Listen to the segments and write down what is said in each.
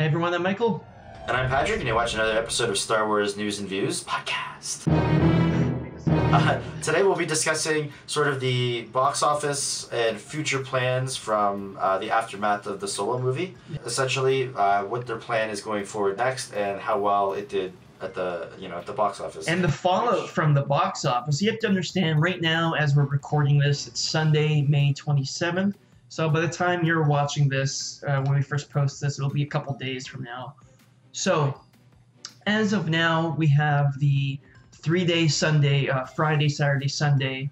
everyone, I'm Michael. And I'm Patrick, and you watch another episode of Star Wars News and Views podcast. Today we'll be discussing sort of the box office and future plans from the aftermath of the Solo movie. Essentially, what their plan is going forward next, and how well it did at the box office. And the fallout from the box office. You have to understand, right now, as we're recording this, it's Sunday, May 27th. So by the time you're watching this, when we first post this, it'll be a couple days from now. So, as of now, we have the 3-day Sunday, Friday, Saturday, Sunday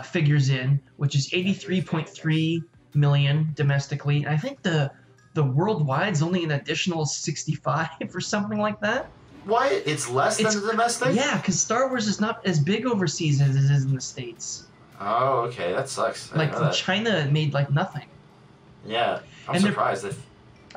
figures in, which is 83.3 million domestically. I think the worldwide is only an additional 65 or something like that. Why? It's less than the domestic? Yeah, because Star Wars is not as big overseas as it is in the States. Oh, okay, that sucks. Like, China made like nothing. Yeah, I'm surprised.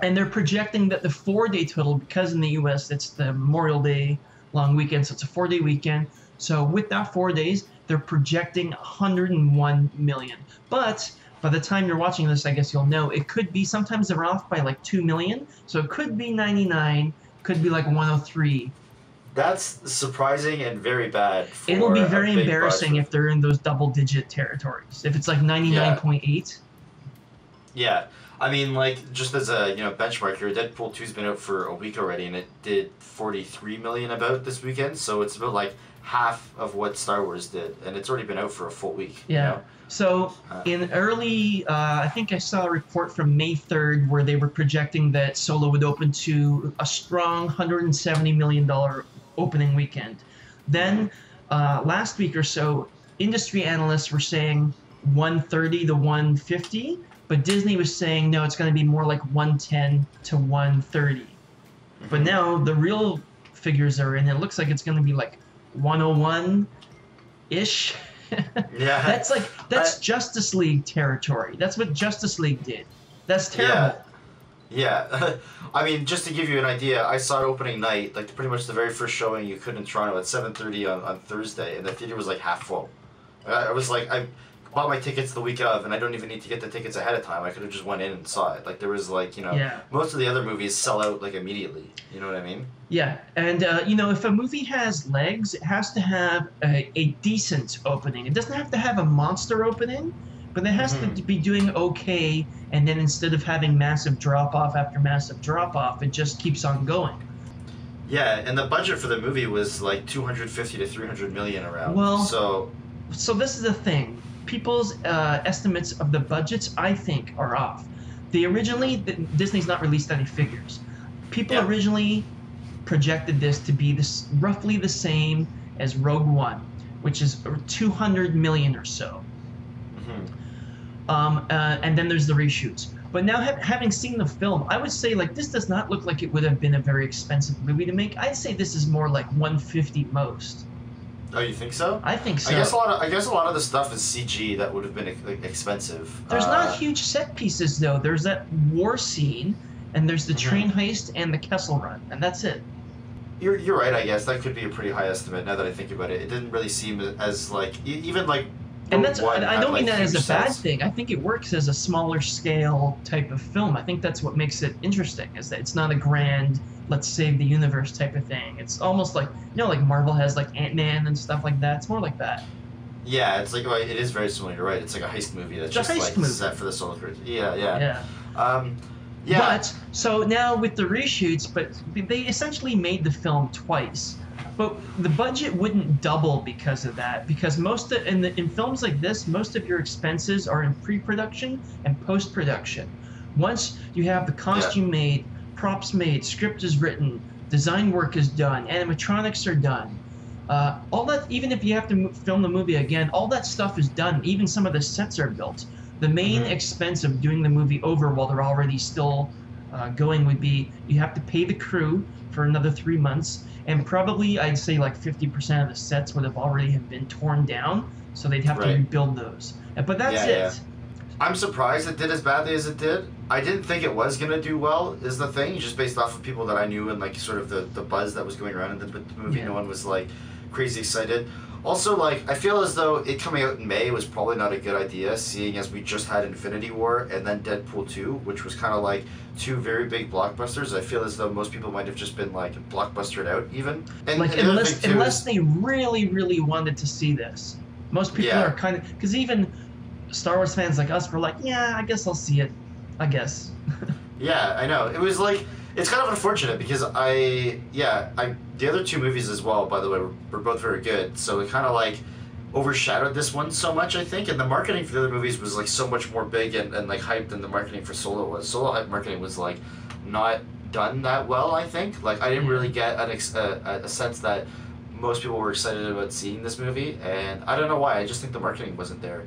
And they're projecting that the 4-day total, because in the U.S. it's the Memorial Day long weekend, so it's a 4-day weekend. So with that 4 days, they're projecting 101 million. But by the time you're watching this, I guess you'll know, it could be, sometimes they're off by like 2 million. So it could be 99, could be like 103. That's surprising and very bad. It'll be very embarrassing if they're in those double-digit territories. If it's like 99.8. Yeah. I mean, like, just as a benchmark here, Deadpool 2's been out for a week already, and it did 43 million about this weekend, so it's about like half of what Star Wars did, and it's already been out for a full week. Yeah. So in early, I think I saw a report from May 3rd where they were projecting that Solo would open to a strong $170 million opening weekend. Then last week or so, industry analysts were saying 130 to 150. But Disney was saying, no, it's going to be more like 110 to 130. Mm-hmm. But now the real figures are in. It looks like it's going to be like 101-ish. Yeah. That's Justice League territory. That's what Justice League did. That's terrible. Yeah. I mean, just to give you an idea, I saw it opening night, like pretty much the very first showing you could in Toronto at 7:30 on Thursday, and the theater was like half full. I was like, I bought my tickets the week of, and I don't even need to get the tickets ahead of time. I could have just went in and saw it. Like, there was like, most of the other movies sell out like immediately. You know what I mean? Yeah, and if a movie has legs, it has to have a decent opening. It doesn't have to have a monster opening, but it has to be doing okay, and then instead of having massive drop-off after massive drop-off, it just keeps on going. Yeah, and the budget for the movie was like 250 to 300 million around. Well, so this is the thing. People's estimates of the budgets, I think, are off. Disney's not released any figures. People originally projected this to be roughly the same as Rogue One, which is 200 million or so. Mm-hmm. And then there's the reshoots. But now, having seen the film, I would say like this does not look like it would have been a very expensive movie to make. I'd say this is more like 150 most. Oh, you think so? I think so. I guess a lot of the stuff is CG that would have been expensive. There's not huge set pieces though. There's that war scene, and there's the train heist and the Kessel Run, and that's it. You're right. I guess that could be a pretty high estimate. Now that I think about it, it didn't really seem as like even like. And that's I don't mean that as a bad thing. I think it works as a smaller scale type of film. I think that's what makes it interesting, is that it's not a grand, let's save the universe type of thing. It's almost like, like Marvel has like Ant-Man and stuff like that. It's more like that. Yeah, it's like, it is very similar. You're right. It's like a heist movie that's just like set for the Solo crew. Yeah. But so now with the reshoots, but they essentially made the film twice. But the budget wouldn't double because of that, because in films like this, most of your expenses are in pre-production and post-production. Once you have the costume made, props made, script is written, design work is done, animatronics are done. All that, even if you have to film the movie again, all that stuff is done. Even some of the sets are built. The main expense of doing the movie over while they're already still going would be you have to pay the crew for another 3 months, and probably I'd say like 50% of the sets would have already been torn down, so they'd have to rebuild those. But that's it. Yeah. I'm surprised it did as badly as it did. I didn't think it was gonna do well, is the thing, just based off of people that I knew and like sort of the buzz that was going around in the movie. No one was like crazy excited. Also, like, I feel as though it coming out in May was probably not a good idea, seeing as we just had Infinity War and then Deadpool 2, which was kind of like two very big blockbusters. I feel as though most people might have just been, like, blockbustered out, even. And like, unless they really, really wanted to see this. Most people are kind of... Because even Star Wars fans like us were like, yeah, I guess I'll see it. I guess. Yeah, I know. It was like... It's kind of unfortunate because the other two movies as well, by the way, were both very good. So it kind of like overshadowed this one so much, I think. And the marketing for the other movies was like so much more big and like hyped than the marketing for Solo was. Solo hype marketing was like not done that well, I think. Like I didn't really get a sense that most people were excited about seeing this movie. And I don't know why. I just think the marketing wasn't there.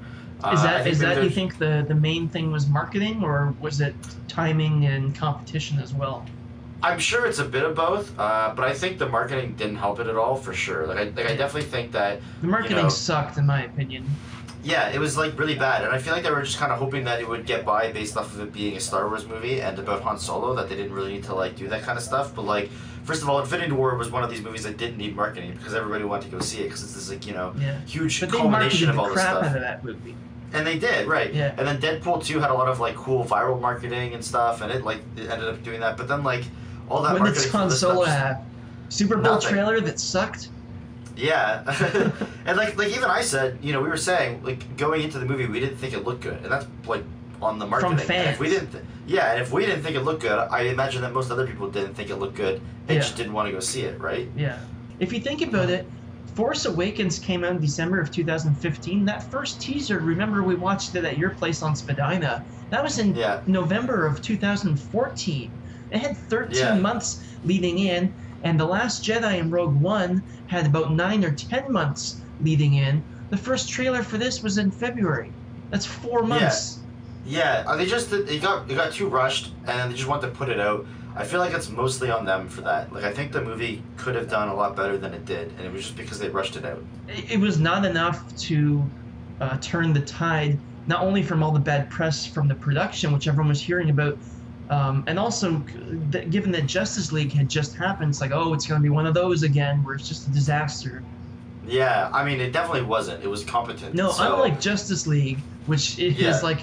Is that you think the main thing was marketing, or was it timing and competition as well? I'm sure it's a bit of both, but I think the marketing didn't help it at all, for sure. I definitely think that the marketing sucked, in my opinion. Yeah, it was like really bad, and I feel like they were just kind of hoping that it would get by based off of it being a Star Wars movie and about Han Solo, that they didn't really need to like do that kind of stuff. But like, first of all, Infinity War was one of these movies that didn't need marketing because everybody wanted to go see it because it's this like huge culmination of all this stuff. But they marketed the crap out of that movie. And they did, right? Yeah. And then Deadpool 2 had a lot of like cool viral marketing and stuff, and it ended up doing that. But then like all that marketing. When did Han Solo have Super Bowl trailer that sucked? Yeah, and like even I said, we were saying like going into the movie we didn't think it looked good, and that's like on the marketing. From fans. And if we didn't, and if we didn't think it looked good, I imagine that most other people didn't think it looked good. They just didn't want to go see it, right? Yeah. If you think about it, Force Awakens came out in December of 2015. That first teaser, remember we watched it at your place on Spadina. That was in November of 2014. It had 13 months leading in, and The Last Jedi and Rogue One had about 9 or 10 months leading in. The first trailer for this was in February. That's 4 months. Yeah, it got too rushed, and they just wanted to put it out. I feel like it's mostly on them for that. Like, I think the movie could have done a lot better than it did, and it was just because they rushed it out. It was not enough to turn the tide, not only from all the bad press from the production, which everyone was hearing about, and also given that Justice League had just happened, it's like, oh, it's going to be one of those again, where it's just a disaster. Yeah, I mean, it definitely wasn't. It was competent. No, unlike Justice League, which is like...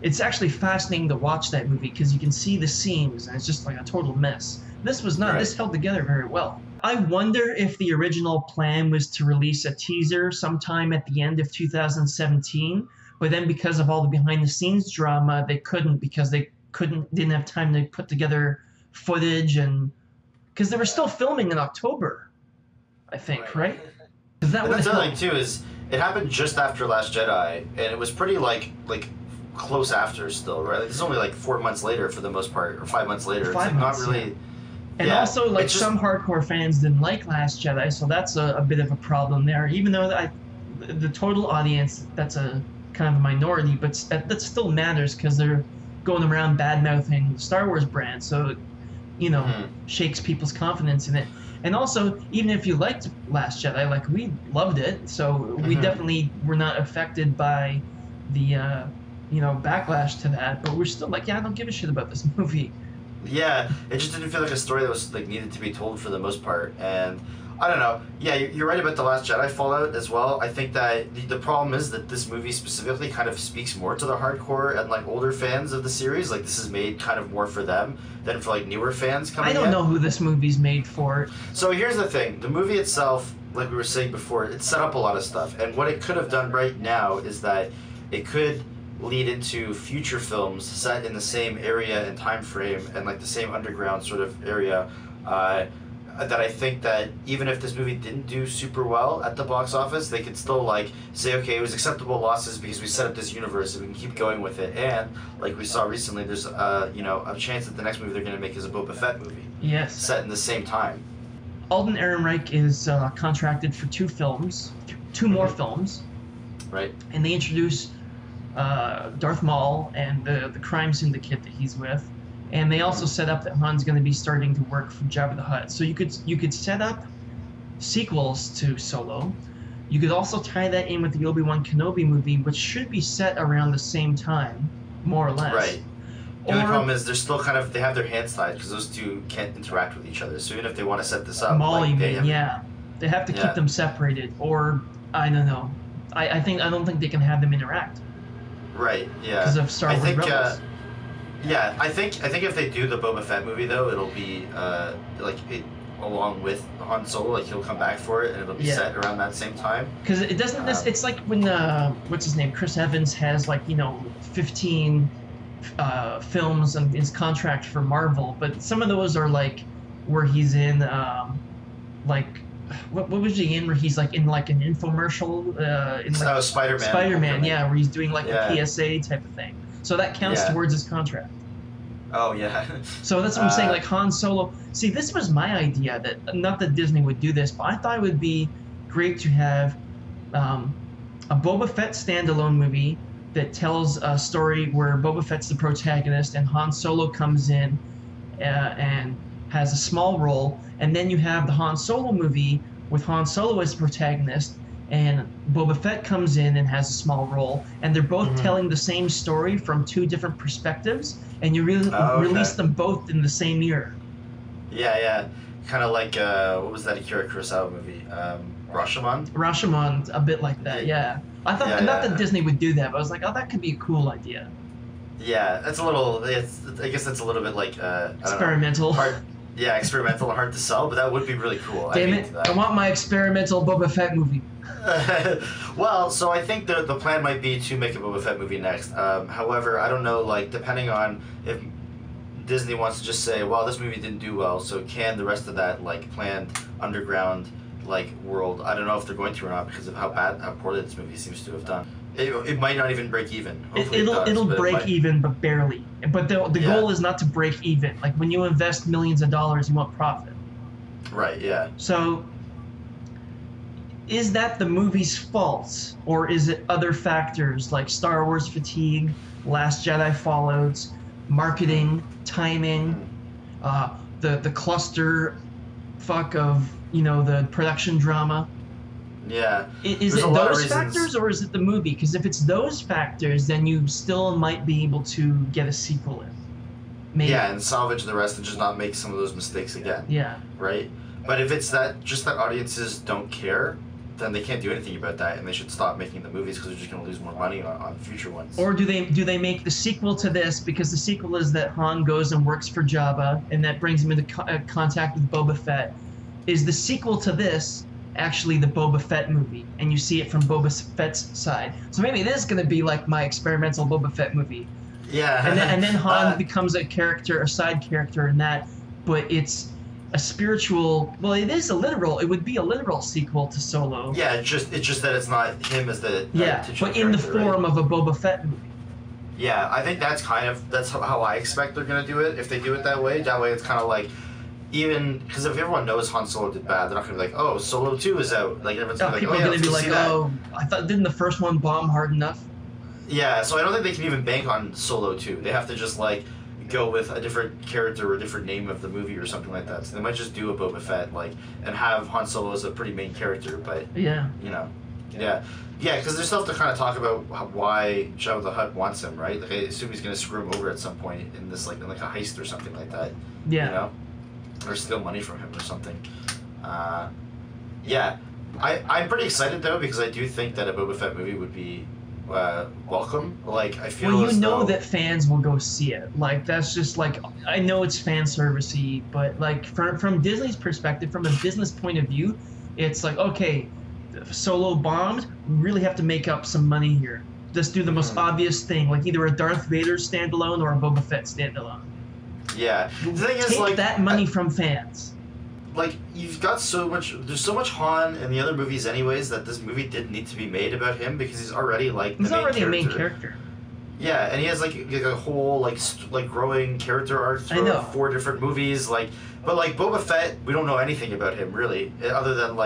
It's actually fascinating to watch that movie because you can see the seams and it's just like a total mess. This was not. Right. This held together very well. I wonder if the original plan was to release a teaser sometime at the end of 2017, but then because of all the behind-the-scenes drama, they couldn't because they didn't have time to put together footage and because they were still filming in October, I think, right? That's the other thing too is it happened just after Last Jedi, and it was pretty like close after still, right? Like, it's only like 4 months later for the most part, or 5 months later. It's like not really. And also, like some hardcore fans didn't like Last Jedi, so that's a bit of a problem there. Even though the total audience, that's a kind of a minority, but that still matters because they're going around bad mouthing the Star Wars brand, so shakes people's confidence in it. And also, even if you liked Last Jedi, like we loved it, so we definitely were not affected by the backlash to that, but we're still like, I don't give a shit about this movie. Yeah, it just didn't feel like a story that was like needed to be told for the most part, and I don't know. Yeah, you're right about The Last Jedi fallout as well. I think that the problem is that this movie specifically kind of speaks more to the hardcore and like older fans of the series. Like this is made kind of more for them than for like newer fans coming in. I don't know who this movie's made for. So here's the thing. The movie itself, like we were saying before, it set up a lot of stuff, and what it could have done right now is that it could lead into future films set in the same area and time frame and like the same underground sort of area that I think that even if this movie didn't do super well at the box office, they could still like say, okay, it was acceptable losses because we set up this universe and we can keep going with it. And like we saw recently, there's a chance that the next movie they're going to make is a Boba Fett movie. Yes. Set in the same time. Alden Ehrenreich is contracted for two more films. Right. And they introduce Darth Maul and the crime syndicate that he's with, and they also set up that Han's going to be starting to work for Jabba the Hutt. So you could set up sequels to Solo. You could also tie that in with the Obi-Wan Kenobi movie, which should be set around the same time, more or less. Right. The only problem is they're still they have their hands tied because those two can't interact with each other. So even if they want to set this up, Maul, they have to keep them separated, or I don't know. I don't think they can have them interact Right. Yeah. because of Star Wars Rebels. Yeah, I think if they do the Boba Fett movie though, it'll be along with Han Solo, like he'll come back for it, and it'll be set around that same time. Because it doesn't. It's like when what's his name, Chris Evans has 15 films on his contract for Marvel, but some of those are like where he's in what was he in where he's like in like an infomercial in like Spider-Man. Spider-Man, yeah, where he's doing like a PSA type of thing. So that counts towards his contract. Oh yeah. So that's what I'm saying. Like Han Solo. See, this was my idea. That not that Disney would do this, but I thought it would be great to have a Boba Fett standalone movie that tells a story where Boba Fett's the protagonist and Han Solo comes in and has a small role, and then you have the Han Solo movie with Han Solo as the protagonist, and Boba Fett comes in and has a small role, and they're both telling the same story from two different perspectives, and you release them both in the same year. Yeah. Kind of like, what was that Akira Kurosawa movie? Rashomon? Rashomon, a bit like that, yeah. I thought, not that Disney would do that, but I was like, oh, that could be a cool idea. Yeah, that's a little, I guess that's a little bit like, experimental. Experimental and hard to sell, but that would be really cool. Damn it, I want my experimental Boba Fett movie. Well, so I think the plan might be to make a Boba Fett movie next. However, I don't know, like, depending on if Disney wants to just say, well, this movie didn't do well, so can the rest of that, like, planned underground, like, world, I don't know if they're going to or not because of how poorly this movie seems to have done. It might not even break even. It'll break even, but barely. But the goal is not to break even. Like, when you invest millions of dollars, you want profit. Right, yeah. So, is that the movie's fault? Or is it other factors like Star Wars fatigue, Last Jedi fallouts, marketing, timing, the cluster fuck of, the production drama? Yeah. Is it those factors or is it the movie? Because if it's those factors, then you still might be able to get a sequel in. Maybe. Yeah, and salvage the rest and just not make some of those mistakes again. Yeah. Right? But if it's that audiences don't care, then they can't do anything about that, and they should stop making the movies because they're just going to lose more money on future ones. Or do they make the sequel to this, because the sequel is that Han goes and works for Jabba, and that brings him into contact with Boba Fett. Is the sequel to this actually the Boba Fett movie, and you see it from Boba Fett's side? So maybe it is going to be like my experimental Boba Fett movie. Yeah. And then Han becomes a side character in that, but it's a spiritual. Well, it would be a literal sequel to Solo. Yeah, it's just that it's not him as the but in the form of a Boba Fett movie. Yeah, I think that's how I expect they're gonna do it. If they do it that way it's kind of like, even because if everyone knows Han Solo did bad, they're not gonna be like, oh, Solo 2 is out. Like everyone's gonna be like, people are gonna be like, oh, I thought didn't the first one bomb hard enough? Yeah, so I don't think they can even bank on Solo 2. They have to just like go with a different character or a different name of the movie or something like that. So they might just do a Boba Fett and have Han Solo as a pretty main character. But yeah, because they still have to kind of talk about why Jabba the Hutt wants him, right? Like I assume he's gonna screw him over at some point in this in a heist or something like that. Yeah. Or steal money from him or something. I'm pretty excited though, because I do think that a Boba Fett movie would be welcome. Like I feel. Well, you know that fans will go see it. Like that's just like, I know it's fan servicey, but like from Disney's perspective, from a business point of view, it's like, okay, Solo bombed. We really have to make up some money here. Just do the most obvious thing, like either a Darth Vader standalone or a Boba Fett standalone. Yeah. The thing is, take that money from fans. Like, you've got there's so much Han in the other movies anyways, that this movie didn't need to be made about him, because he's already a main character. Yeah, and he has like a whole growing character arc through 4 different movies, but Boba Fett, we don't know anything about him really, other than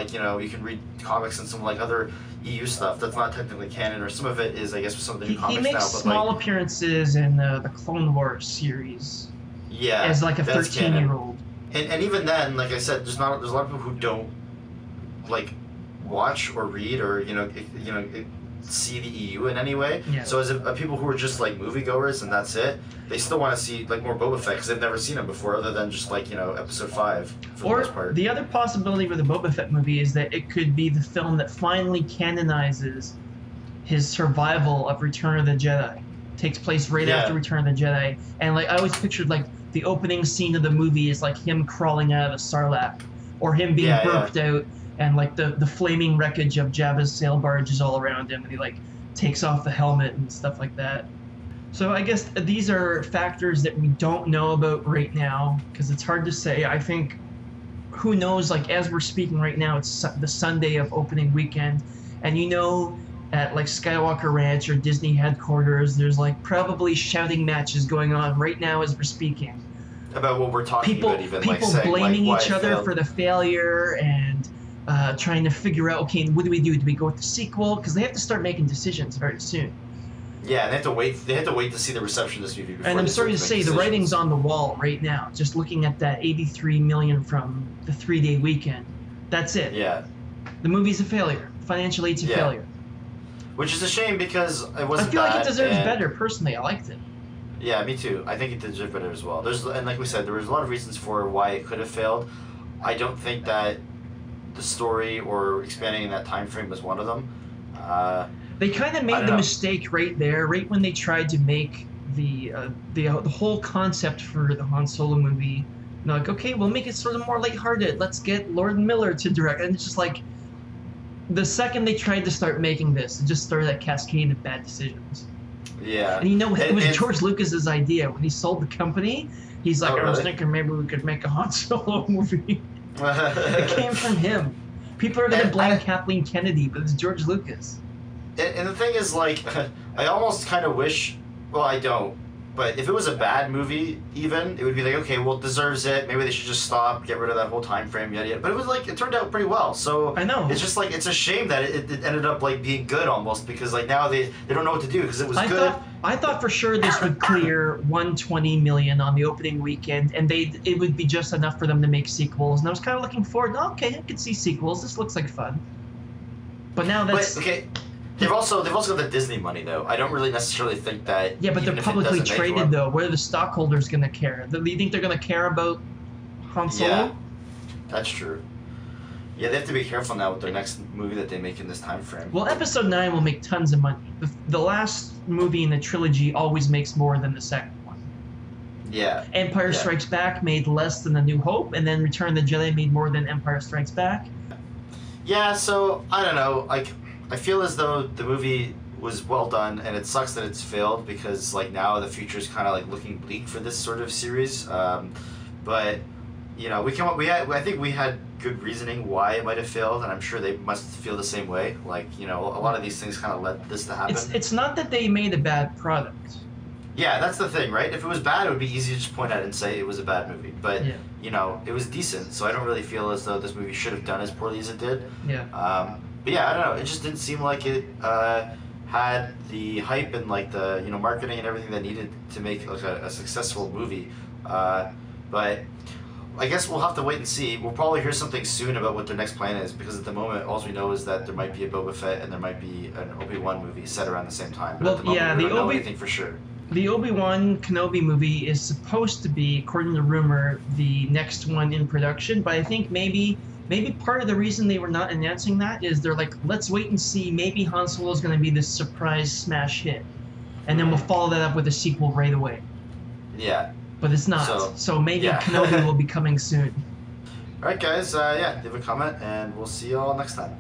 you can read comics and some other EU stuff that's not technically canon, or some of it is, I guess, with some of the new comics now. He makes small appearances in the Clone Wars series. Yeah, as a 13-year-old. And even then, like I said, there's a lot of people who don't watch or read or see the EU in any way. Yeah. So as people who are just like moviegoers and that's it, they still want to see like more Boba Fett because they've never seen him before, other than just like episode 5 for the most part. The other possibility with the Boba Fett movie is that it could be the film that finally canonizes his survival of Return of the Jedi. Takes place right after Return of the Jedi, and like I always pictured like the opening scene of the movie is like him crawling out of a sarlacc, or him being burped out, and like the flaming wreckage of Jabba's sail barge is all around him, and he like takes off the helmet and stuff like that. So I guess these are factors that we don't know about right now because it's hard to say. I think, who knows, like as we're speaking right now, it's the Sunday of opening weekend, and at like Skywalker Ranch or Disney headquarters, there's like probably shouting matches going on right now as we're speaking. About what we're talking about, even people like saying blaming like, each other for the failure and trying to figure out, okay, what do we do? Do we go with the sequel? Because they have to start making decisions very soon. Yeah, they have to wait. They have to wait to see the reception of this movie before. And I'm sorry to say, the writing's on the wall right now. Just looking at that 83 million from the 3-day weekend, that's it. Yeah. The movie's a failure. Financially, it's a failure. Which is a shame because it wasn't. I feel like it deserves better. Personally, I liked it. Yeah, me too. I think it deserved better as well. And like we said, there was a lot of reasons for why it could have failed. I don't think that the story or expanding in that time frame was one of them. They kind of made the mistake right there, right when they tried to make the whole concept for the Han Solo movie. Like, okay, we'll make it sort of more lighthearted. Let's get Lord Miller to direct, and it's just like. The second they tried to start making this, it just started that cascade of bad decisions. Yeah. And it was George Lucas's idea. When he sold the company, he's like, I was thinking maybe we could make a Han Solo movie. It came from him. People are going to blame Kathleen Kennedy, but it's George Lucas. And the thing is, like, I almost kind of wish, well, I don't, but if it was a bad movie, even, it would be like, okay, well, it deserves it. Maybe they should just stop, get rid of that whole time frame, yada yada. But it was like, it turned out pretty well. So I know. It's just like, it's a shame that it ended up like being good almost, because like now they don't know what to do because it was good. I thought for sure this would clear 120 million on the opening weekend, and it would be just enough for them to make sequels. And I was kind of looking forward. Okay, I could see sequels. This looks like fun. But now that's okay. They've also got the Disney money though. I don't really necessarily think that. Yeah, but they're publicly traded though. What are the stockholders going to care? Do you think they're going to care about Han Solo? Yeah, that's true. Yeah, they have to be careful now with their next movie that they make in this time frame. Well, Episode 9 will make tons of money. The last movie in the trilogy always makes more than the second one. Yeah. Empire Strikes Back made less than A New Hope, and then Return of the Jedi made more than Empire Strikes Back. Yeah, so I don't know. Like, I feel as though the movie was well done, and it sucks that it's failed because like now the future is kind of like looking bleak for this sort of series. But you know, I think we had good reasoning why it might have failed, and I'm sure they must feel the same way. Like, you know, a lot of these things kind of led this to happen. It's not that they made a bad product. Yeah, that's the thing, right? If it was bad, it would be easy to just point out and say it was a bad movie. But you know, it was decent, so I don't really feel as though this movie should have done as poorly as it did. Yeah. But yeah, I don't know. It just didn't seem like it had the hype and like the marketing and everything that needed to make like a successful movie. But I guess we'll have to wait and see. We'll probably hear something soon about what their next plan is, because at the moment, all we know is that there might be a Boba Fett and there might be an Obi-Wan movie set around the same time. But at the moment, we don't know anything for sure. The Obi-Wan Kenobi movie is supposed to be, according to rumor, the next one in production. But I think maybe part of the reason they were not announcing that is they're like, let's wait and see. Maybe Han Solo is going to be this surprise smash hit, and then we'll follow that up with a sequel right away. Yeah. But it's not. So maybe Kenobi will be coming soon. All right, guys. Leave a comment, and we'll see you all next time.